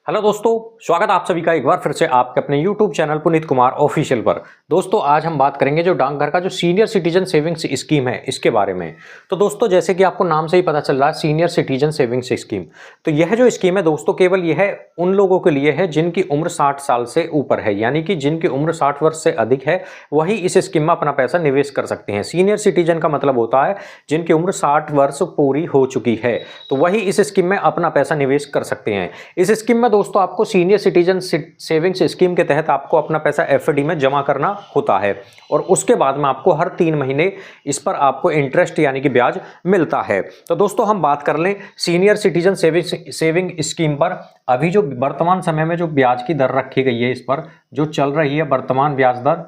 Hello दोस्तों, स्वागत है आप सभी का एक बार फिर से आपके अपने YouTube channel Puneet Kumar official पर। दोस्तों आज हम बात करेंगे जो डाकघर का जो सीनियर सिटीजन सेविंग्स स्कीम है इसके बारे में। तो दोस्तों जैसे कि आपको नाम से ही पता चल रहा है सीनियर सिटीजन सेविंग्स स्कीम, तो यह जो स्कीम है दोस्तों केवल यह उन लोगों के लिए है जिनकी उम्र 60 साल से ऊपर है, यानी कि जिनकी उम्र 60 वर्ष से अधिक है वही इस स्कीम में अपना पैसा निवेश कर सकते हैं। सीनियर सिटीजन का मतलब होता है जिनकी उम्र 60 वर्ष पूरी हो चुकी है, तो वही इस स्कीम में अपना पैसा निवेश कर सकते हैं। इस स्कीम में दोस्तों आपको सीनियर सिटीजन सेविंग्स स्कीम के तहत आपको अपना पैसा एफडी में जमा करना होता है और उसके बाद में आपको हर 3 महीने इस पर आपको इंटरेस्ट यानी कि ब्याज मिलता है। तो दोस्तों हम बात कर लें सीनियर सिटीजन सेविंग स्कीम पर। अभी जो वर्तमान समय में जो ब्याज की दर रखी गई है, इस पर जो चल रही है वर्तमान ब्याज दर,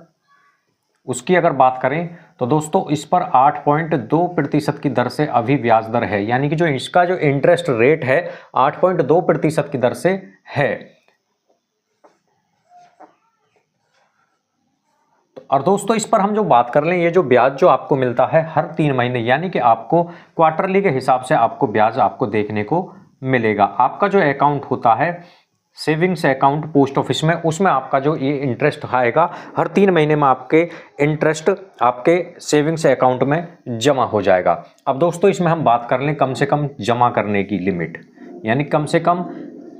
उसकी अगर बात करें तो दोस्तों इस पर 8.2% की दर से अभी ब्याज दर है, यानी कि जो इसका जो इंटरेस्ट रेट है 8.2% की दर से है। और दोस्तों इस पर हम जो बात कर लें, ये जो ब्याज जो आपको मिलता है हर 3 महीने, यानी कि आपको क्वार्टरली के हिसाब से आपको ब्याज आपको देखने को मिलेगा। आपका जो अकाउंट होता है सेविंग्स अकाउंट पोस्ट ऑफिस में, उसमें आपका जो ये इंटरेस्ट आएगा हर 3 महीने में आपके इंटरेस्ट आपके सेविंग्स अकाउंट में जमा हो जाएगा। अब दोस्तों इसमें हम बात कर लें कम से कम जमा करने की लिमिट, यानी कम से कम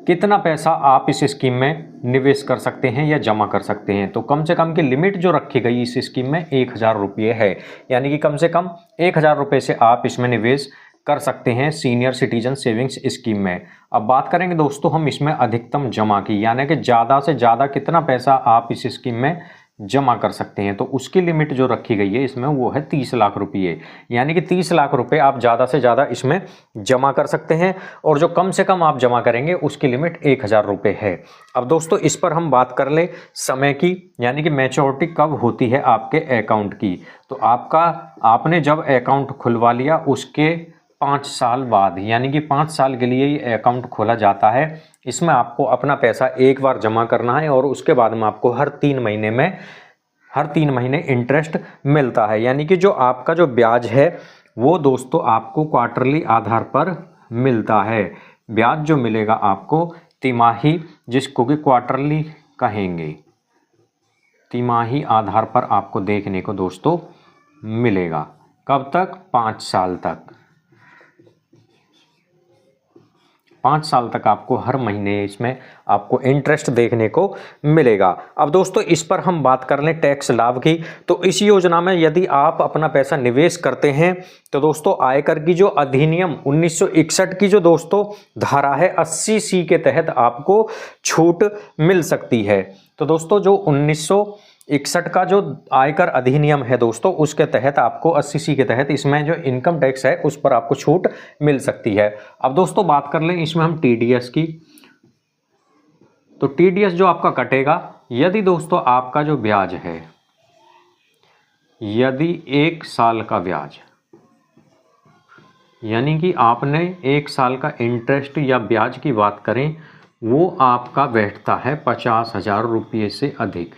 कितना पैसा आप इस स्कीम में निवेश कर सकते हैं या जमा कर सकते हैं। तो कम से कम की लिमिट जो रखी गई इस स्कीम में 1000 रुपये है, यानी कि कम से कम 1000 रुपये से आप इसमें निवेश कर सकते हैं सीनियर सिटीजन सेविंग्स स्कीम में। अब बात करेंगे दोस्तों हम इसमें अधिकतम जमा की, यानी कि ज़्यादा से ज़्यादा कितना पैसा आप इस स्कीम में जमा कर सकते हैं। तो उसकी लिमिट जो रखी गई है इसमें वो है 30 लाख रुपये, यानी कि 30 लाख रुपये आप ज़्यादा से ज़्यादा इसमें जमा कर सकते हैं और जो कम से कम आप जमा करेंगे उसकी लिमिट 1000 रुपये है। अब दोस्तों इस पर हम बात कर लें समय की, यानी कि मैच्योरिटी कब होती है आपके अकाउंट की। तो आपने जब अकाउंट खुलवा लिया उसके 5 साल बाद, यानी कि 5 साल के लिए ये अकाउंट खोला जाता है। इसमें आपको अपना पैसा एक बार जमा करना है और उसके बाद में आपको हर 3 महीने इंटरेस्ट मिलता है, यानी कि जो आपका जो ब्याज है वो दोस्तों आपको क्वार्टरली आधार पर मिलता है। ब्याज जो मिलेगा आपको तिमाही, जिसको कि क्वार्टरली कहेंगे, तिमाही आधार पर आपको देखने को दोस्तों मिलेगा। कब तक? 5 साल तक। 5 साल तक आपको हर महीने इसमें आपको इंटरेस्ट देखने को मिलेगा। अब दोस्तों इस पर हम बात कर लें टैक्स लाभ की, तो इस योजना में यदि आप अपना पैसा निवेश करते हैं तो दोस्तों आयकर की जो अधिनियम 1961 की जो दोस्तों धारा है 80C के तहत आपको छूट मिल सकती है। तो दोस्तों जो 1961 का जो आयकर अधिनियम है दोस्तों, उसके तहत आपको 80C के तहत इसमें जो इनकम टैक्स है उस पर आपको छूट मिल सकती है। अब दोस्तों बात कर लें इसमें हम टीडीएस की, तो टीडीएस जो आपका कटेगा यदि दोस्तों आपका जो ब्याज है, यदि 1 साल का ब्याज, यानी कि आपने 1 साल का इंटरेस्ट या ब्याज की बात करें, वो आपका बैठता है 50,000 रुपये से अधिक,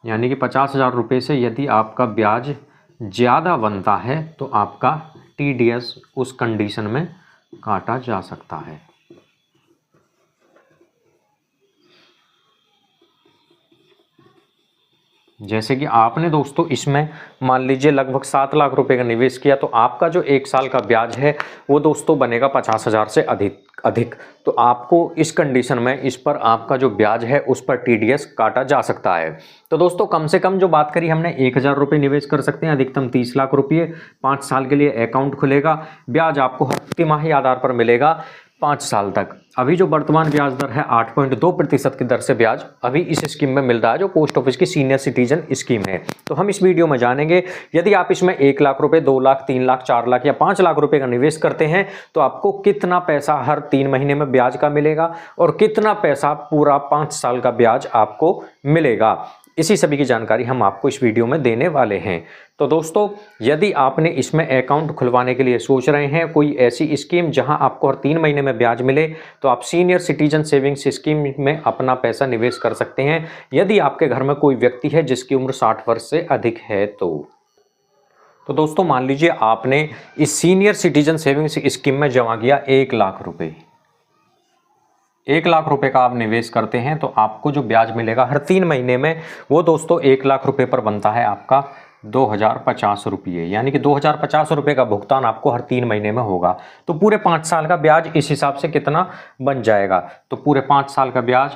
यानी कि 50,000 रुपये से यदि आपका ब्याज ज़्यादा बनता है तो आपका टीडीएस उस कंडीशन में काटा जा सकता है। जैसे कि आपने दोस्तों इसमें मान लीजिए लगभग 7 लाख रुपए का निवेश किया, तो आपका जो 1 साल का ब्याज है वो दोस्तों बनेगा 50,000 से अधिक। तो आपको इस कंडीशन में इस पर आपका जो ब्याज है उस पर टीडीएस काटा जा सकता है। तो दोस्तों कम से कम जो बात करी हमने 1000 रुपये निवेश कर सकते हैं, अधिकतम 30 लाख रुपये, 5 साल के लिए अकाउंट खुलेगा, ब्याज आपको हर तिमाही आधार पर मिलेगा 5 साल तक। अभी जो वर्तमान ब्याज दर है 8.2% की दर से ब्याज अभी इस स्कीम में मिल रहा है जो पोस्ट ऑफिस की सीनियर सिटीजन स्कीम है। तो हम इस वीडियो में जानेंगे यदि आप इसमें 1 लाख रुपए, 2 लाख, 3 लाख, 4 लाख या 5 लाख रुपए का निवेश करते हैं तो आपको कितना पैसा हर 3 महीने में ब्याज का मिलेगा और कितना पैसा पूरा 5 साल का ब्याज आपको मिलेगा। इसी सभी की जानकारी हम आपको इस वीडियो में देने वाले हैं। तो दोस्तों यदि आपने इसमें अकाउंट खुलवाने के लिए सोच रहे हैं कोई ऐसी स्कीम जहां आपको हर 3 महीने में ब्याज मिले, तो आप सीनियर सिटीजन सेविंग्स स्कीम में अपना पैसा निवेश कर सकते हैं यदि आपके घर में कोई व्यक्ति है जिसकी उम्र 60 वर्ष से अधिक है। तो दोस्तों मान लीजिए आपने इस सीनियर सिटीजन सेविंग्स स्कीम में जमा किया 1 लाख रुपए, 1 लाख रुपए का आप निवेश करते हैं तो आपको जो ब्याज मिलेगा हर 3 महीने में, वो दोस्तों 1 लाख रुपए पर बनता है आपका 2050 रुपये, यानी कि 2050 रुपये का भुगतान आपको हर 3 महीने में होगा। तो पूरे 5 साल का ब्याज इस हिसाब से कितना बन जाएगा, तो पूरे 5 साल का ब्याज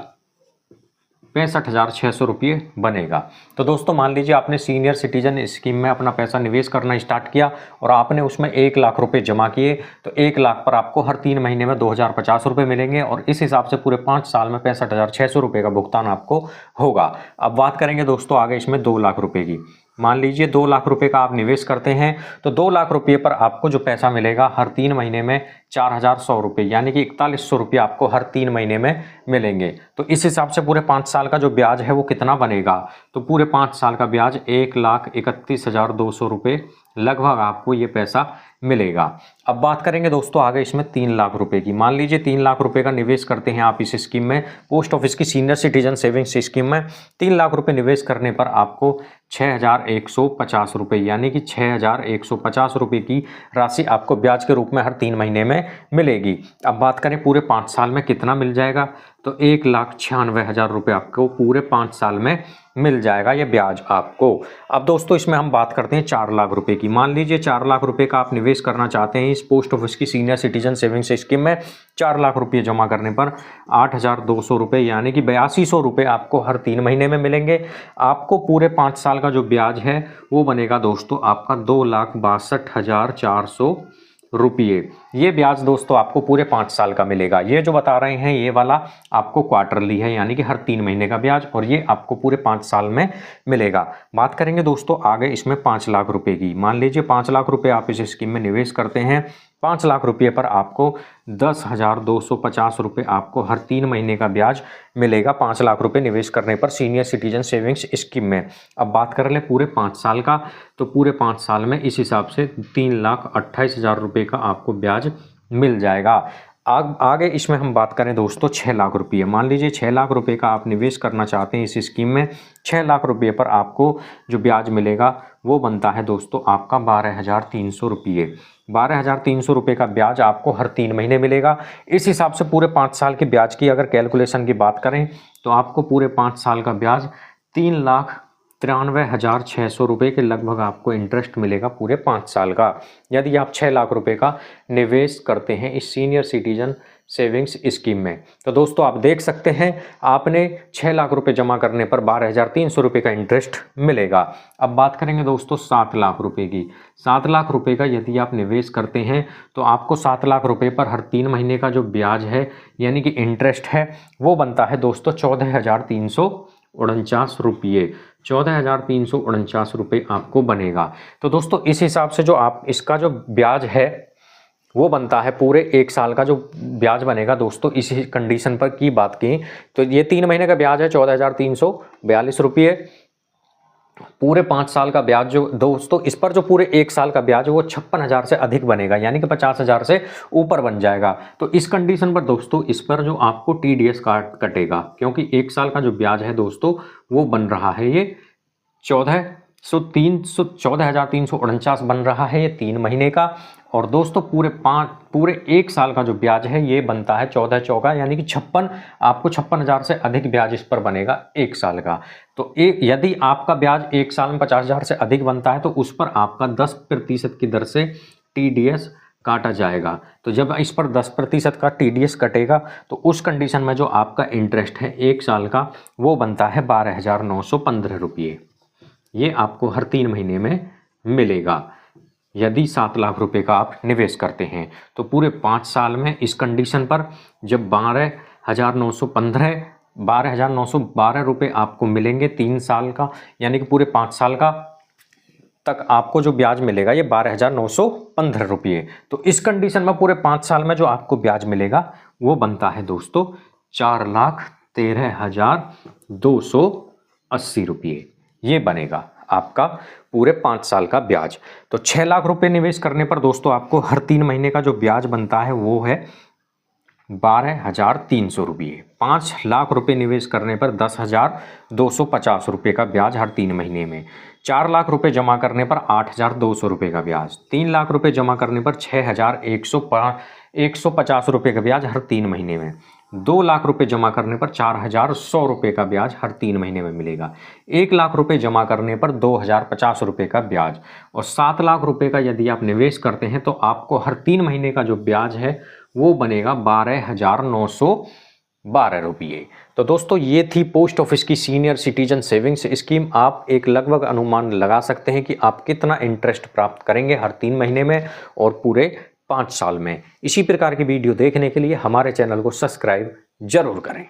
65,600 रुपये बनेगा। तो दोस्तों मान लीजिए आपने सीनियर सिटीजन स्कीम में अपना पैसा निवेश करना स्टार्ट किया और आपने उसमें 1 लाख रुपये जमा किए, तो 1 लाख पर आपको हर 3 महीने में 2050 रुपये मिलेंगे और इस हिसाब से पूरे 5 साल में 65,600 रुपये का भुगतान आपको होगा। अब बात करेंगे दोस्तों आगे इसमें 2 लाख रुपये की। मान लीजिए 2 लाख रुपए का आप निवेश करते हैं तो 2 लाख रुपये पर आपको जो पैसा मिलेगा हर 3 महीने में 4,100 रुपये, यानी कि 4100 रुपये आपको हर 3 महीने में मिलेंगे। तो इस हिसाब से पूरे 5 साल का जो ब्याज है वो कितना बनेगा, तो पूरे 5 साल का ब्याज 1,31,200 रुपये लगभग आपको ये पैसा मिलेगा। अब बात करेंगे दोस्तों आगे इसमें 3 लाख रुपए की। मान लीजिए 3 लाख रुपए का निवेश करते हैं आप इस स्कीम में, पोस्ट ऑफिस की सीनियर सिटीजन सेविंग्स स्कीम में। 3 लाख रुपए निवेश करने पर आपको 6,150 रुपये, यानी कि 6,150 रुपये की राशि आपको ब्याज के रूप में हर 3 महीने में मिलेगी। अब बात करें पूरे 5 साल में कितना मिल जाएगा, तो 1,96,000 रुपये आपको पूरे 5 साल में मिल जाएगा ये ब्याज आपको। अब दोस्तों इसमें हम बात करते हैं 4 लाख रुपए की। मान लीजिए 4 लाख रुपए का आप निवेश करना चाहते हैं इस पोस्ट ऑफिस की सीनियर सिटीजन सेविंग्स स्कीम में। 4 लाख रुपये जमा करने पर 8,200 रुपये, यानी कि 8200 रुपये आपको हर 3 महीने में मिलेंगे। आपको पूरे 5 साल का जो ब्याज है वो बनेगा दोस्तों आपका 2,62,400 रुपये। ये ब्याज दोस्तों आपको पूरे 5 साल का मिलेगा। ये जो बता रहे हैं ये वाला आपको क्वार्टरली है, यानी कि हर 3 महीने का ब्याज, और ये आपको पूरे 5 साल में मिलेगा। बात करेंगे दोस्तों आगे इसमें 5 लाख रुपए की। मान लीजिए 5 लाख रुपए आप इस स्कीम में निवेश करते हैं। 5 लाख रुपये पर आपको 10,250 रुपये आपको हर 3 महीने का ब्याज मिलेगा 5 लाख रुपए निवेश करने पर सीनियर सिटीजन सेविंग्स स्कीम में। अब बात कर ले पूरे 5 साल का, तो पूरे 5 साल में इस हिसाब से 3,28,000 रुपये का आपको ब्याज मिल जाएगा। आगे इसमें हम बात करें दोस्तों 6 लाख रुपये। मान लीजिए 6 लाख रुपये का आप निवेश करना चाहते हैं इस स्कीम में। 6 लाख रुपये पर आपको जो ब्याज मिलेगा वो बनता है दोस्तों आपका 12,300 रुपये। 12,300 रुपये का ब्याज आपको हर 3 महीने मिलेगा। इस हिसाब से पूरे 5 साल के ब्याज की अगर कैलकुलेशन की बात करें तो आपको पूरे 5 साल का ब्याज 3,93,600 रुपये के लगभग आपको इंटरेस्ट मिलेगा पूरे 5 साल का, यदि आप 6 लाख रुपए का निवेश करते हैं इस सीनियर सिटीजन सेविंग्स स्कीम में। तो दोस्तों आप देख सकते हैं आपने 6 लाख रुपए जमा करने पर 12,300 रुपये का इंटरेस्ट मिलेगा। अब बात करेंगे दोस्तों 7 लाख रुपए की। 7 लाख रुपए का यदि आप निवेश करते हैं तो आपको 7 लाख रुपए पर हर 3 महीने का जो ब्याज है यानी कि इंटरेस्ट है वो बनता है दोस्तों 14,349 रुपये। 14,349 रुपये आपको बनेगा। तो दोस्तों इस हिसाब से जो आप इसका जो ब्याज है वो बनता है पूरे 1 साल का जो ब्याज बनेगा दोस्तों। इसी कंडीशन पर की बात की तो ये 3 महीने का ब्याज है 14,342 रुपये। पूरे 5 साल का ब्याज जो दोस्तों इस पर जो पूरे 1 साल का ब्याज है वो 56,000 से अधिक बनेगा, यानी कि 50,000 से ऊपर बन जाएगा। तो इस कंडीशन पर दोस्तों इस पर जो आपको TDS कटेगा, क्योंकि 1 साल का जो ब्याज है दोस्तों वो बन रहा है ये 14,349 बन रहा है ये 3 महीने का। और दोस्तों पूरे 1 साल का जो ब्याज है ये बनता है 14 चौका यानी कि 56, आपको 56,000 से अधिक ब्याज इस पर बनेगा 1 साल का। तो यदि आपका ब्याज 1 साल में 50,000 से अधिक बनता है तो उस पर आपका 10% की दर से TDS काटा जाएगा। तो जब इस पर 10% का TDS कटेगा तो उस कंडीशन में जो आपका इंटरेस्ट है 1 साल का वो बनता है 12,915 रुपये। ये आपको हर 3 महीने में मिलेगा यदि 7 लाख रुपए का आप निवेश करते हैं। तो पूरे 5 साल में इस कंडीशन पर जब 12,912 रुपये आपको मिलेंगे 3 साल का, यानी कि पूरे 5 साल का तक आपको जो ब्याज मिलेगा ये 12,915 रुपये। तो इस कंडीशन में पूरे 5 साल में जो आपको ब्याज मिलेगा वो बनता है दोस्तों 4,13,280 रुपये। ये बनेगा आपका पूरे 5 साल का ब्याज। तो 6 लाख रुपए निवेश करने पर दोस्तों आपको हर 3 महीने का जो ब्याज बनता है वो है 12,300 रुपये। 5 लाख रुपए निवेश करने पर 10,250 रुपये का ब्याज हर 3 महीने में। 4 लाख रुपए जमा करने पर 8,200 रुपये का ब्याज। 3 लाख रुपए जमा करने पर 6,150 रुपये का ब्याज हर 3 महीने में। 2 लाख रुपए जमा करने पर 4,100 रुपये का ब्याज हर 3 महीने में मिलेगा। 1 लाख रुपए जमा करने पर 2,050 रुपये का ब्याज, और 7 लाख रुपए का यदि आप निवेश करते हैं तो आपको हर 3 महीने का जो ब्याज है वो बनेगा 12,912 रुपये। तो दोस्तों ये थी पोस्ट ऑफिस की सीनियर सिटीजन सेविंग्स स्कीम। आप एक लगभग अनुमान लगा सकते हैं कि आप कितना इंटरेस्ट प्राप्त करेंगे हर 3 महीने में और पूरे 5 साल में। इसी प्रकार की वीडियो देखने के लिए हमारे चैनल को सब्सक्राइब जरूर करें।